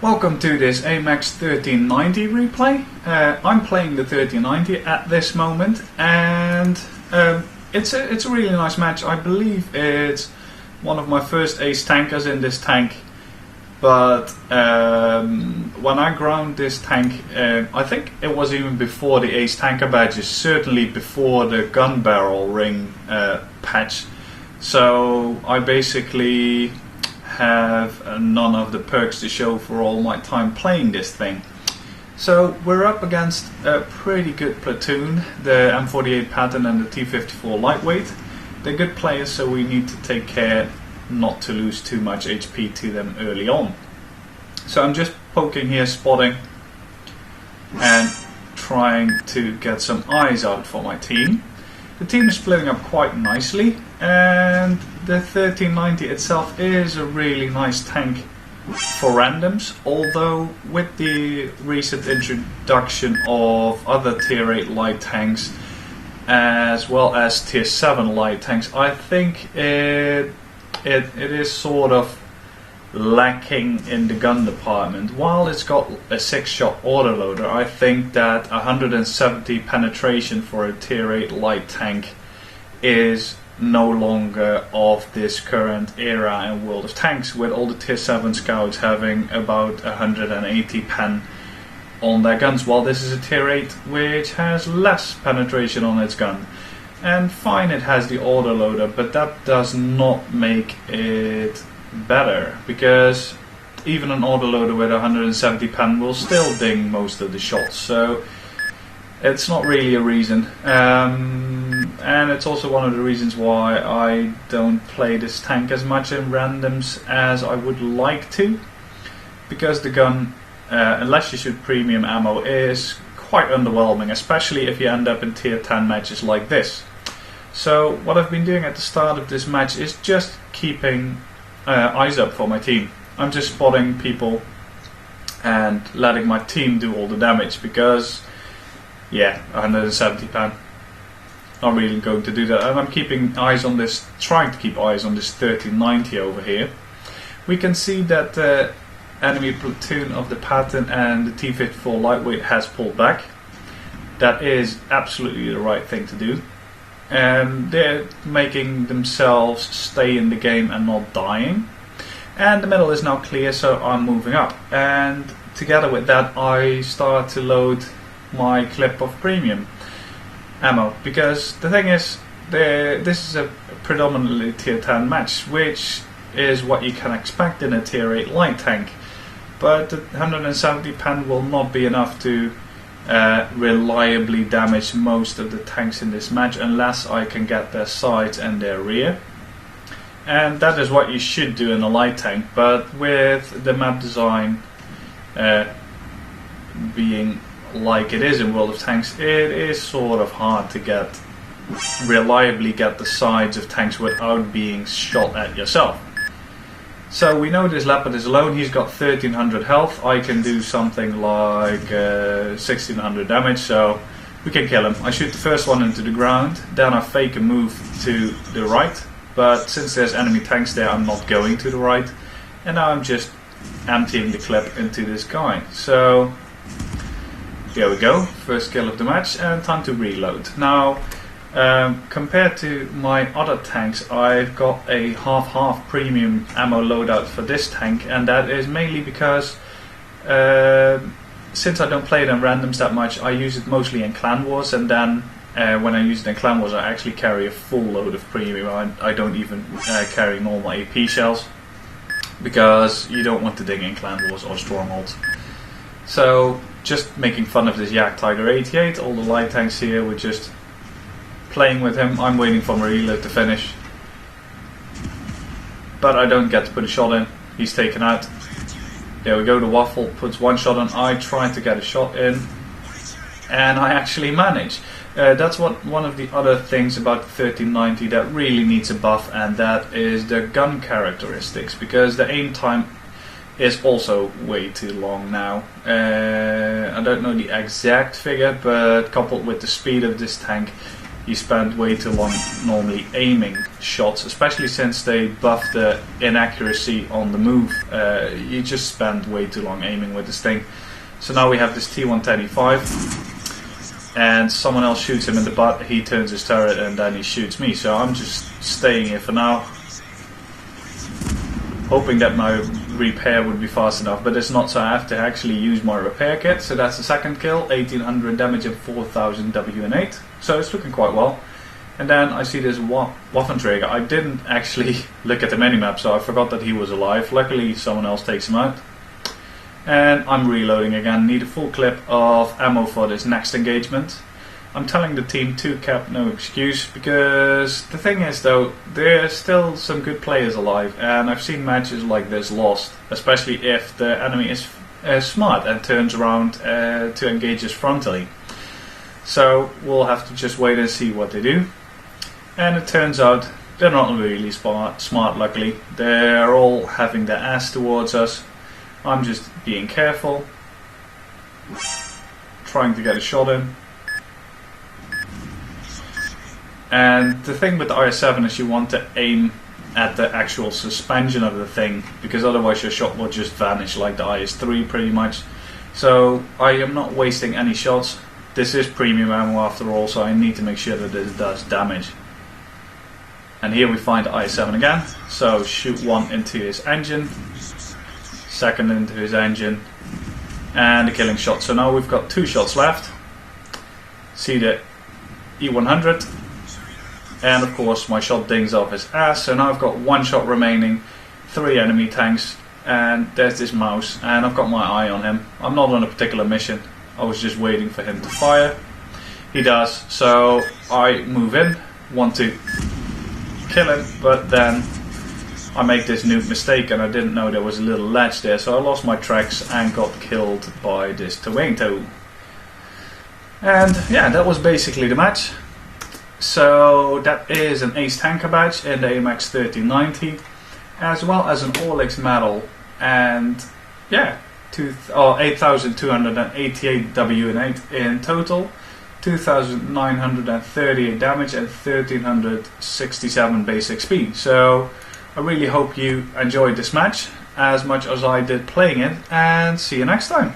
Welcome to this AMX 1390 replay. I'm playing the 1390 at this moment, and it's a really nice match. I believe it's one of my first ace tankers in this tank, but when I ground this tank, I think it was even before the ace tanker badges, certainly before the gun barrel ring patch. So I basically have none of the perks to show for all my time playing this thing. So we're up against a pretty good platoon, the M48 Patton and the T54 Lightweight. They're good players, so we need to take care not to lose too much HP to them early on. So I'm just poking here, spotting and trying to get some eyes out for my team. The team is splitting up quite nicely, and the 1390 itself is a really nice tank for randoms, although with the recent introduction of other tier 8 light tanks as well as tier 7 light tanks, I think it is sort of lacking in the gun department. While it's got a 6-shot autoloader, I think that 170 penetration for a tier 8 light tank is no longer of this current era in World of Tanks, with all the tier 7 scouts having about 180 pen on their guns, while this is a tier 8 which has less penetration on its gun. And fine, it has the autoloader, but that does not make it better, because even an autoloader with 170 pen will still ding most of the shots, so it's not really a reason. And it's also one of the reasons why I don't play this tank as much in randoms as I would like to, because the gun, unless you shoot premium ammo, is quite underwhelming, especially if you end up in tier 10 matches like this. So what I've been doing at the start of this match is just keeping eyes up for my team. I'm just spotting people and letting my team do all the damage, because yeah, 170 pen, not really going to do that. And I'm keeping eyes on this, trying to keep eyes on this 1390 over here. We can see that the enemy platoon of the Patton and the T54 Lightweight has pulled back. That is absolutely the right thing to do. And they're making themselves stay in the game and not dying. And the middle is now clear, so I'm moving up. And together with that, I start to load my clip of premium ammo, because the thing is, this is a predominantly tier 10 match, which is what you can expect in a tier 8 light tank. But the 170 pen will not be enough to reliably damage most of the tanks in this match, unless I can get their sides and their rear. And that is what you should do in a light tank, but with the map design being like it is in World of Tanks, it is sort of hard to reliably get the sides of tanks without being shot at yourself. So we know this Leopard is alone. He's got 1300 health. I can do something like 1600 damage, so we can kill him. I shoot the first one into the ground, then I fake a move to the right, but since there's enemy tanks there, I'm not going to the right, and now I'm just emptying the clip into this guy. So here we go, first kill of the match, and time to reload. Now, compared to my other tanks, I've got a half-half premium ammo loadout for this tank, and that is mainly because since I don't play it in randoms that much, I use it mostly in clan wars, and then when I use it in clan wars, I actually carry a full load of premium. I don't even carry normal AP shells, because you don't want to ding in clan wars or strongholds. So just making fun of this Yak Tiger 88, all the light tanks here, we're just playing with him. I'm waiting for my reload to finish, but I don't get to put a shot in. He's taken out. There we go, the Waffle puts one shot in. I try to get a shot in, and I actually manage. That's one of the other things about the 1390 that really needs a buff, and that is the gun characteristics, because the aim time is also way too long now. I don't know the exact figure, but coupled with the speed of this tank, you spend way too long normally aiming shots, especially since they buffed the inaccuracy on the move. You just spend way too long aiming with this thing. So now we have this T-135, and someone else shoots him in the butt, he turns his turret and then he shoots me. So I'm just staying here for now, hoping that my repair would be fast enough, but it's not, so I have to actually use my repair kit. So that's the second kill, 1800 damage and 4000 WN8, so it's looking quite well. And then I see this Waffenträger. I didn't actually look at the minimap, so I forgot that he was alive. Luckily someone else takes him out. And I'm reloading again, need a full clip of ammo for this next engagement. I'm telling the team to cap no excuse, because the thing is though, there's still some good players alive, and I've seen matches like this lost, especially if the enemy is smart and turns around to engage us frontally. So we'll have to just wait and see what they do. And it turns out they're not really smart, luckily. They're all having their ass towards us. I'm just being careful, trying to get a shot in. And the thing with the IS-7 is you want to aim at the actual suspension of the thing, because otherwise your shot will just vanish like the IS-3 pretty much. So I am not wasting any shots. This is premium ammo after all, so I need to make sure that this does damage. And here we find the IS-7 again. So shoot one into his engine, second into his engine, and a killing shot. So now we've got 2 shots left. See the E100. And of course my shot dings off his ass, so now I've got 1 shot remaining, 3 enemy tanks, and there's this mouse, and I've got my eye on him. I'm not on a particular mission, I was just waiting for him to fire. He does, so I move in, want to kill him, but then I make this new mistake and I didn't know there was a little ledge there, so I lost my tracks and got killed by this Toronto. And yeah, that was basically the match. So that is an Ace Tanker badge in the AMX 1390, as well as an Orlik medal, and yeah, 8,288 WN8 in total, 2,938 damage and 1,367 base XP. So I really hope you enjoyed this match as much as I did playing it, and see you next time.